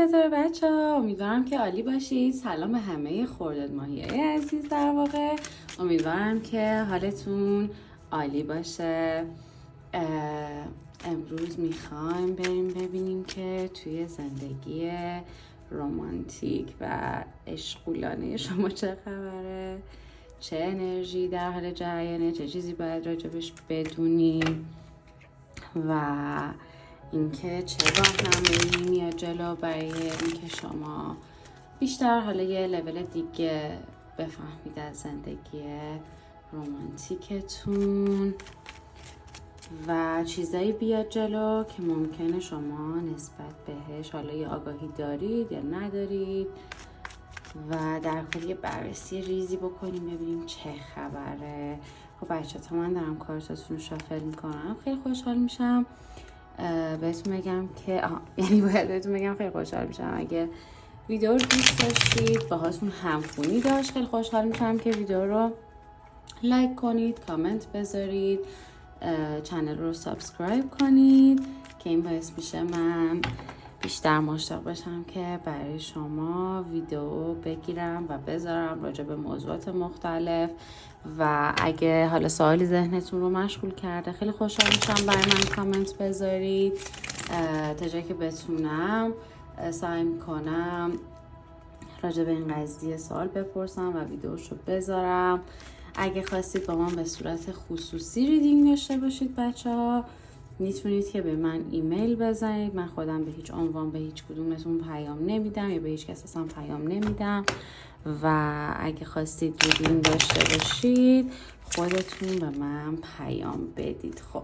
چطور بچه ها؟ امیدوارم که عالی باشید. سلام به همه خرداد ماهیای عزیز. در واقع امیدوارم که حالتون عالی باشه. امروز میخوایم بریم ببینیم که توی زندگی رمانتیک و عشقولانه شما چه خبره، چه انرژی در حال جریانه، چه چیزی باید راجبش بدونیم و اینکه چه راهنمایی میاد جلو برای اینکه شما بیشتر حالا یه لول دیگه بفهمید از زندگی رمانتیکتون و چیزایی بیاد جلو که ممکنه شما نسبت بهش حالا یه آگاهی دارید یا ندارید و در کل یه بررسی ریزی بکنیم ببینیم چه خبره. خب بچه تا من دارم کارتاتون رو شافل میکنم خیلی خوشحال میشم بهتون بگم که یعنی باید بهتون بگم خیلی خوشحال میشم اگه ویدیو رو دوست داشتید، باهاتون همخونی داشت، خیلی خوشحال میشم که ویدیو رو لایک کنید، کامنت بذارید، چنل رو سابسکرایب کنید که این باعث میشه من بیشتر مشتاق باشم که برای شما ویدیو بگیرم و بذارم راجع به موضوعات مختلف. و اگه حالا سوالی ذهنتون رو مشغول کرده خیلی خوشحال میشم برای من کامنت بذارید تا جایی که بتونم سعی میکنم راجع به این قضیه سوال بپرسم و ویدیوشو بذارم. اگه خواستید با من به صورت خصوصی ریدینگ داشته باشید بچه ها میتونید که به من ایمیل بزنید. من خودم به هیچ عنوان به هیچ کدومتون پیام نمیدم یا به هیچ کس اصلا پیام نمیدم و اگه خواستید ریدینگ داشته باشید خودتون به من پیام بدید خب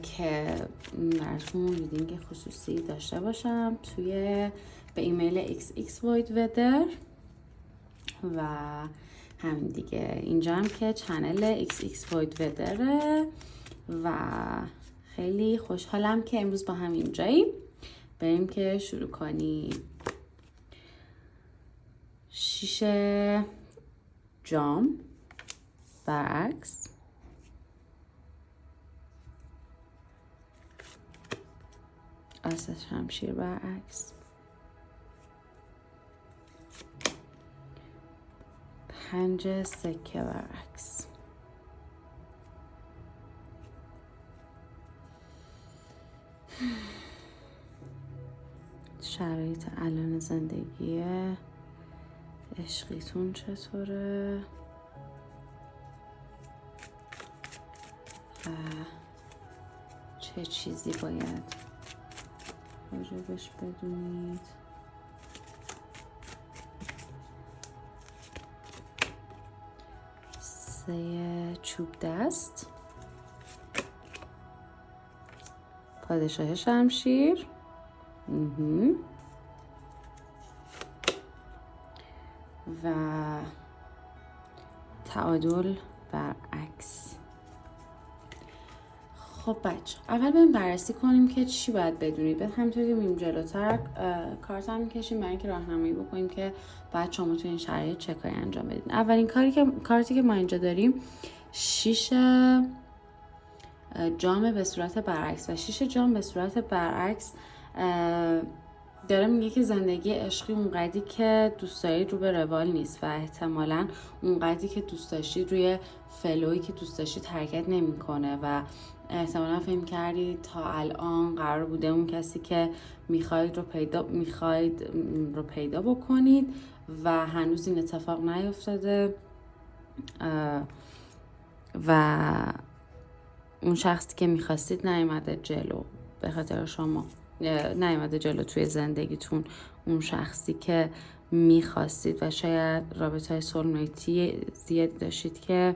که براتون ریدینگ خصوصی داشته باشم توی به ایمیل xxvoidweather و همین دیگه. اینجا هم که چنل xxvoidweather و خیلی خوشحالم که امروز با هم اینجاییم. بریم که شروع کنیم. 6 جام برعکس، آس شمشیر برعکس، 5 سکه برعکس، شرایط الان زندگی عشقیتون چطوره و چه چیزی باید راجبش بدونید. سه چوب دست، پادشاه شمشیر، و تعادل برعکس. خب بچه اول بریم بررسی کنیم که چی باید بدونید. همونطور که میریم جلوتر کارت هم میکشیم برای اینکه راهنمایی بکنیم که بعد شما تو این شرایط چه کاری انجام بدید. اولین کارتی که ما اینجا داریم 6 جام به صورت برعکس و 6 جام به صورت برعکس داره میگه که زندگی عشقی اونقدری که دوست دارید رو به روال نیست و احتمالاً اونقدری که دوست داشتید روی فلویی که دوست داشتید حرکت نمیکنه و احتمالاً فهم کردید تا الان قرار بوده اون کسی که میخواید رو پیدا بکنید و هنوز این اتفاق نیفتاده و اون شخصی که میخواستید نیومده جلو به خاطر شما، نیومده جلو توی زندگیتون اون شخصی که میخواستید و شاید رابطه های سولمیتی زیادی داشتید که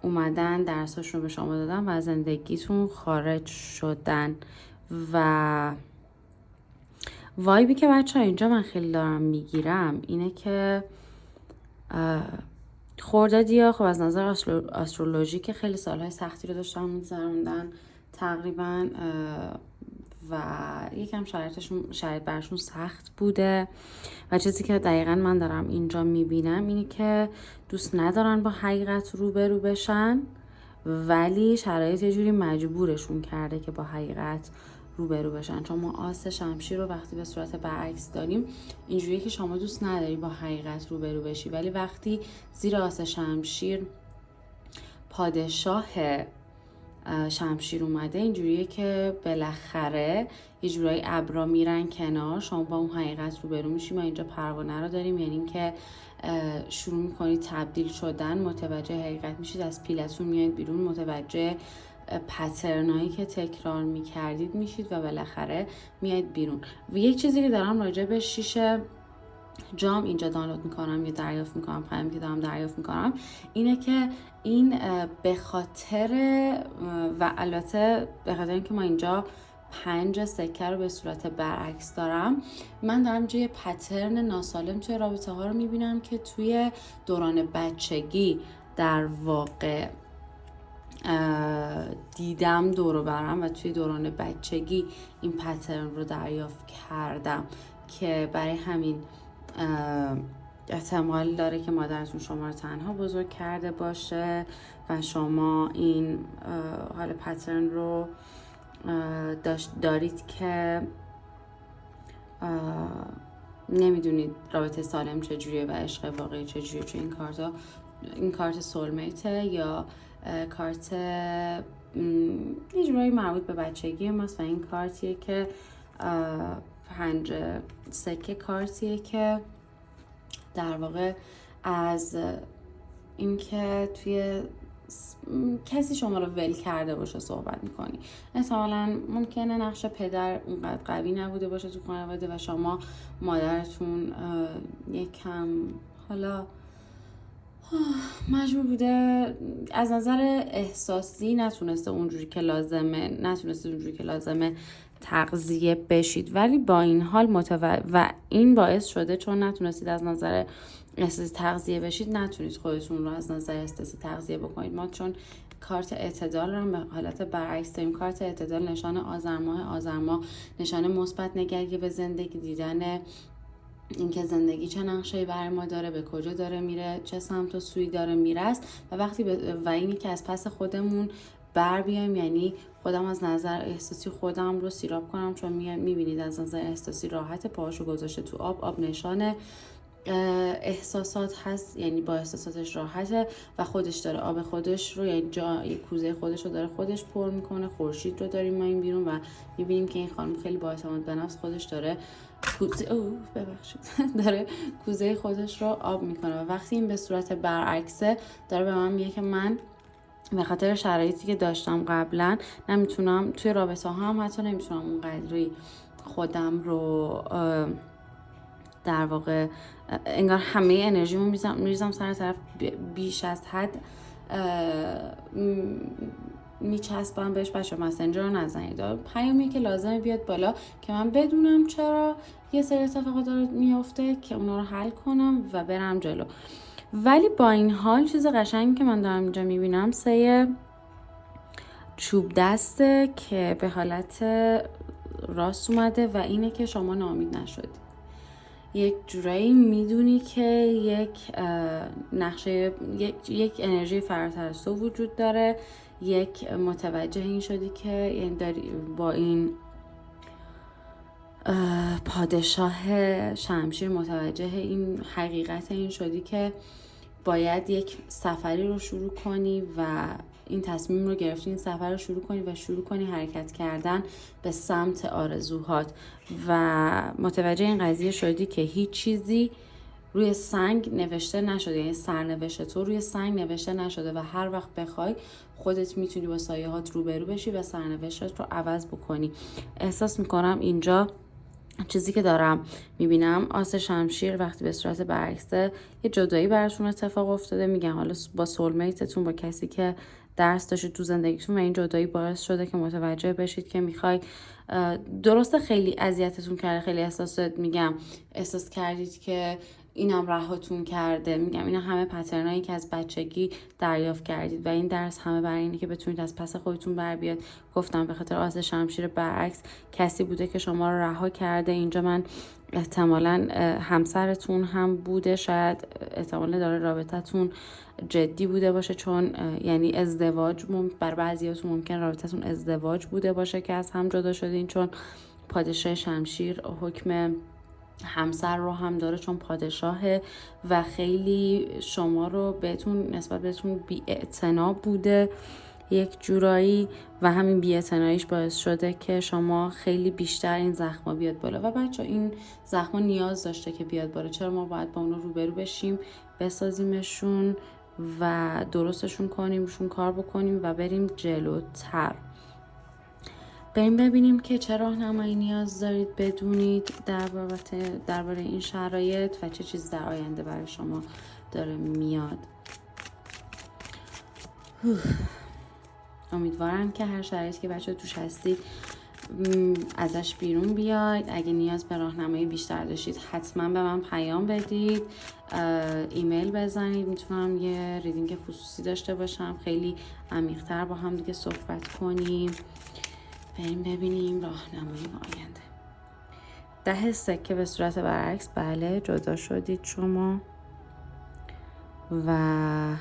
اومدن درساشون رو به شما دادن و زندگیتون خارج شدن. و وایبی که بچه ها اینجا من خیلی دارم میگیرم اینه که خردادی ها خب از نظر آسترولوژی که خیلی سالهای سختی رو داشتن می‌گذروندن تقریبا و یکم شرایط برشون سخت بوده و چیزی که دقیقا من دارم اینجا میبینم اینه که دوست ندارن با حقیقت روبرو بشن ولی شرایط یه جوری مجبورشون کرده که با حقیقت روبرو بشن. چون ما آس شمشیر رو وقتی به صورت برعکس داریم اینجوریه که شما دوست نداری با حقیقت روبرو بشی، ولی وقتی زیر آس شمشیر پادشاه شمشیر اومده اینجوریه که بالاخره یه جورایی ابرا میرن کنار، شما با اون حقیقت روبرو میشی. ما اینجا پروانه رو داریم، یعنی این که شروع میکنید تبدیل شدن، متوجه حقیقت میشید، از پیلتون میایید بیرون، متوجه پترنایی که تکرار میکردید میشید و بالاخره میایید بیرون. و یک چیزی که دارم راجع به 6 جام اینجا دانلود میکنم یا دریافت میکنم، پیام که دارم دریافت میکنم اینه که این به خاطر و البته به خاطر اینکه ما اینجا 5 سکه رو به صورت برعکس دارم، من دارم اینجا یه پترن ناسالم توی رابطه ها رو میبینم که توی دوران بچگی در واقع دیدم دور و برم و توی دوران بچگی این پترن رو دریافت کردم که برای همین احتمال داره که مادرتون شما رو تنها بزرگ کرده باشه و شما این حال پترن رو دارید که نمیدونید رابطه سالم چجوریه و عشق واقعی چجوریه. چون این کارت سولمیته یا کارت یه جورایی مربوط به بچگی ماست و این کارتیه که 5 سکه کارتیه که در واقع از اینکه توی کسی شما رو ول کرده باشه صحبت میکنی. احتمالاً ممکنه نقش پدر اونقدر قوی نبوده باشه تو خانواده و شما مادرتون یکم حالا مجبور بوده از نظر احساسی نتونسته اونجوری که لازمه تغذیه بشید، ولی با این حال و این باعث شده چون نتونستید از نظر احساسی تغذیه بشید نتونید خودتون رو از نظر احساسی تغذیه بکنید. ما چون کارت اعتدال رو به حالت برعکس داریم، کارت اعتدال نشان آذر ماه نشان مثبت نگری به زندگی، دیدن اینکه زندگی چه نقشه‌ای برای ما داره، به کجا داره میره، چه سمت و سوی داره میرست و و اینی که از پس خودمون بر بیایم، یعنی خودم از نظر احساسی خودم رو سیراب کنم. چون میبینید از نظر احساسی راحت، پاهاشو گذاشته تو آب نشانه احساسات هست، یعنی با احساساتش راحته و خودش داره آب خودش رو، یعنی جای کوزه خودش رو داره خودش پر میکنه. خورشید رو داریم ما این بیرون و میبینیم که این خانم خیلی با اعتماد به نفس خودش داره داره کوزه خودش رو آب میکنه و وقتی این به صورت برعکسه داره به من میگه که من به خاطر شرایطی که داشتم قبلا نمیتونم توی رابطه ها هم حتی نمیتونم اون قدری خودم رو در واقع انگار همه انرژیمو میریزم سر طرف، بیش از حد میچسبم بهش. بچه مسنجر رو نزنید، پیامی که لازمه بیاد بالا که من بدونم چرا یه سری اتفاقات داره میفته که اونا رو حل کنم و برم جلو. ولی با این حال چیز قشنگی که من دارم اینجا میبینم 3 چوب دسته که به حالت راست اومده و اینه که شما ناامید نشدید. یک جورایی میدونی که یک نقشه یک انرژی فراتر از تو وجود داره، یک متوجه این شدی که یعنی داری با این پادشاه شمشیر متوجه این حقیقت این شدی که باید یک سفری رو شروع کنی و این تصمیم رو گرفتی این سفر رو شروع کنی و شروع کنی حرکت کردن به سمت آرزوهات و متوجه این قضیه شدی که هیچ چیزی روی سنگ نوشته نشده، یعنی سرنوشت تو روی سنگ نوشته نشده و هر وقت بخوای خودت میتونی با سایه‌هات روبرو بشی و سرنوشتت رو عوض بکنی. احساس میکنم اینجا چیزی که دارم میبینم آس شمشیر وقتی به صورت برعکسه یه جدایی براتون اتفاق افتاده. میگن حالا با سولمیتتون، با کسی که درس داشتید تو زندگیتون و این جدایی باعث شده که متوجه بشید که میخوای درسته خیلی اذیتتون کرده، خیلی احساس کردید که اینم رهاتون کرده. میگم اینا همه پترنایی که از بچگی دریافت کردید و این درس همه برای اینه که بتونید از پس خودتون بر بیاد. گفتم به خاطر آز شمشیر برعکس کسی بوده که شما رو رها کرده. اینجا من احتمالاً همسرتون هم بوده، شاید احتمالاً داره رابطتون جدی بوده باشه، چون یعنی ازدواج بر بعضیاتون ممکن رابطتون ازدواج بوده باشه که از هم جدا شدین، چون پادشاه شمشیر حکم همسر رو هم داره، چون پادشاهه و خیلی شما رو بهتون نسبت بهتون بی‌اعتنا بوده یک جورایی و همین بی‌اعتناییش باعث شده که شما خیلی بیشتر این زخما بیاد بالا. و بچه این زخما نیاز داشته که بیاد بالا. چرا ما باید با اونا روبرو بشیم، بسازیمشون و درستشون کنیم، روشون کار بکنیم و بریم جلوتر. بریم ببینیم که چه راهنمایی نیاز دارید بدونید درباره این شرایط و چه چیز در آینده برای شما داره میاد. امیدوارم که هر شرایطی که بچه توش هستید ازش بیرون بیاید. اگه نیاز به راهنمایی بیشتر داشتید حتما به من پیام بدید، ایمیل بزنید. میتونم یه ریدینگ خصوصی داشته باشم، خیلی عمیق‌تر با هم دیگه صحبت کنیم. بریم ببینیم راهنمایی آینده. 10 سکه به صورت برعکس. بله جدا شدید شما و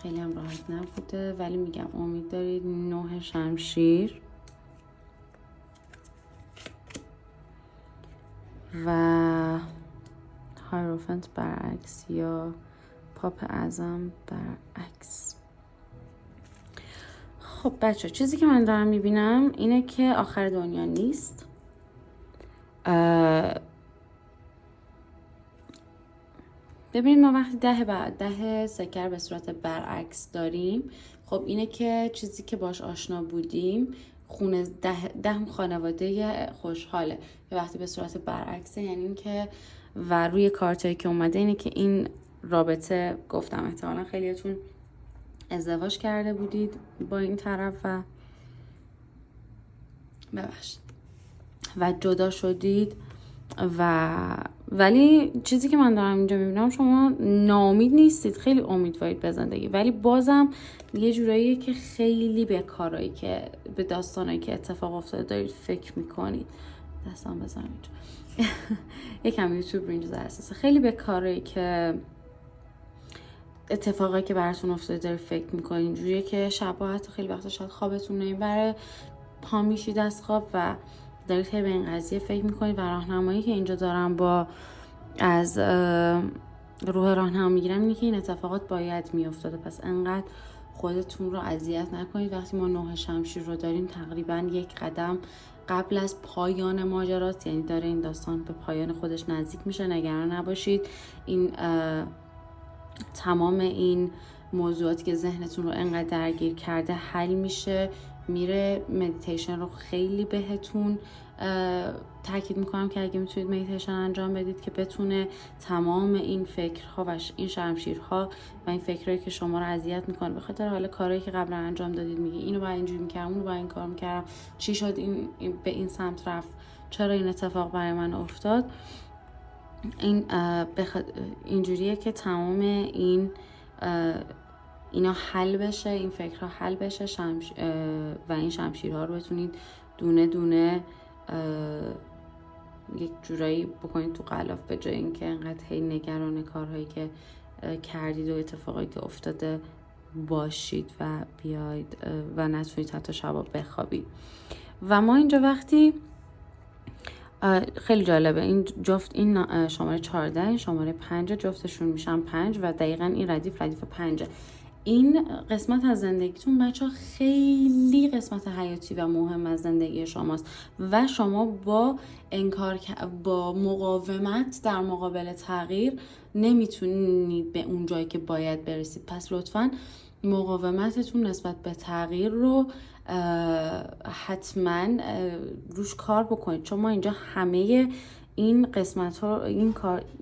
خیلی هم راحت نبوده، ولی میگم امید دارید. 9 شمشیر و هایروفنت برعکس یا پاپ اعظم برعکس. خب بچه چیزی که من دارم میبینم اینه که آخر دنیا نیست. ببینید ما وقتی 10 سکر به صورت برعکس داریم، خب اینه که چیزی که باش آشنا بودیم خونه 10 خانواده خوشحاله. که وقتی به صورت برعکسه یعنی این که و روی کارتایی که اومده اینه که این رابطه، گفتم احتمالا خیلیاتون ازدواج کرده بودید با این طرف و ببخشید و جدا شدید ولی چیزی که من دارم اینجا میبینم شما ناامید نیستید، خیلی امیدوارید به زندگی، ولی بازم یه جوراییه که خیلی به کارهایی که به داستانایی که اتفاق افتاده دارید فکر میکنید. دستم بزنم اینجا یکم یوتیوب رینج اساسه. خیلی به کارهایی که اتفاقایی که براتون افتاده دارید فکر میکنید. اینجوریه که شبا حتی خیلی وقتا شاید خوابتون نمیبره، پا میشید از خواب و دارید به این قضیه فکر میکنید و راهنمایی که اینجا دارم با از روح راهنما میگیرم اینه که این اتفاقات باید میافتاده، پس انقدر خودتون رو اذیت نکنید. وقتی ما 9 شمشیر رو داریم تقریبا یک قدم قبل از پایان ماجراست، یعنی داره این داستان به پایان خودش نزدیک میشه. نگران نباشید، این تمام این موضوعاتی که ذهنتون رو انقدر درگیر کرده حل میشه، میره. مدیتیشن رو خیلی بهتون تاکید میکنم که اگه میتونید مدیتیشن انجام بدید که بتونه تمام این فکرها و این شمشیرها و این فکرهایی که شما رو اذیت میکنه به خاطر حالا کارهایی که قبلا انجام دادید، میگی اینو باید اینجوری میکردم، اونو باید این کار میکردم، چی شد این به این سمت رفت، چرا این اتفاق برای من افتاد، این اینجوریه که تمام این اینا حل بشه، این فکرها حل بشه و این شمشیرها رو بتونید دونه دونه یک جورایی بکنید تو غلاف، به جای اینکه انقدر هی نگران کارهایی که کردید و اتفاقایی که افتاده باشید و بیاید و نتونید حتی شبا بخوابید. و ما اینجا وقتی خیلی جالبه این جفت، این شماره 14 این شماره 5 جفتشون میشن 5 و دقیقا این ردیف 5. این قسمت از زندگیتون بچه ها خیلی قسمت حیاتی و مهم از زندگی شماست و شما با مقاومت در مقابل تغییر نمیتونید به اون جایی که باید برسید. پس لطفاً مقاومتتون نسبت به تغییر رو حتما روش کار بکنید، چون ما اینجا همه این قسمت ها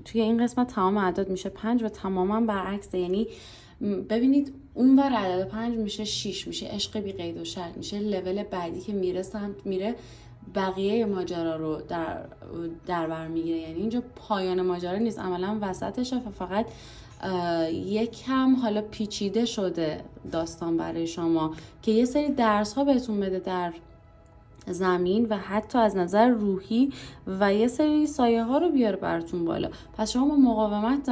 توی این قسمت تمام اعداد میشه 5 و تماما برعکسه. یعنی ببینید اون بر عدد 5 میشه 6، میشه عشق بی قید و شرط، میشه لول بعدی که میره سمت میره بقیه ماجرا رو در بر میگیره. یعنی اینجا پایان ماجرا نیست، عملا وسطشه، فقط یکم حالا پیچیده شده داستان برای شما که یه سری درس ها بهتون بده در زمین و حتی از نظر روحی و یه سری سایه ها رو بیاره براتون بالا. پس شما با مقاومت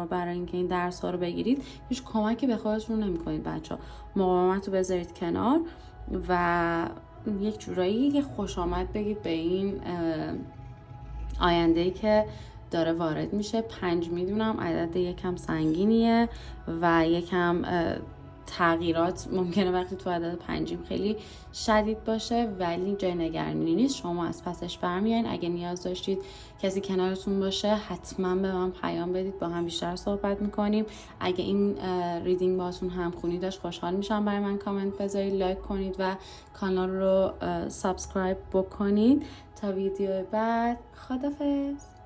برای اینکه این درس ها رو بگیرید هیچ کمکی به خودتون نمی‌کنید بچه‌ها. مقاومت رو بذارید کنار و یک جورایی یه خوش آمد بگید به این آینده‌ای که داره وارد میشه. 5 میدونم عدد یکم سنگینیه و یکم تغییرات ممکنه وقتی تو عدد 5 خیلی شدید باشه، ولی جای نگرانی نیست. شما از پسش برمیاین. اگه نیاز داشتید کسی کنارتون باشه حتما به من پیام بدید، با هم بیشتر صحبت میکنیم. اگه این ریدینگ باتون همخونی داشت خوشحال میشم برای من کامنت بذارید، لایک کنید و کانال رو سابسکرایب بکنید. تا ویدیو بعد، خدافظ.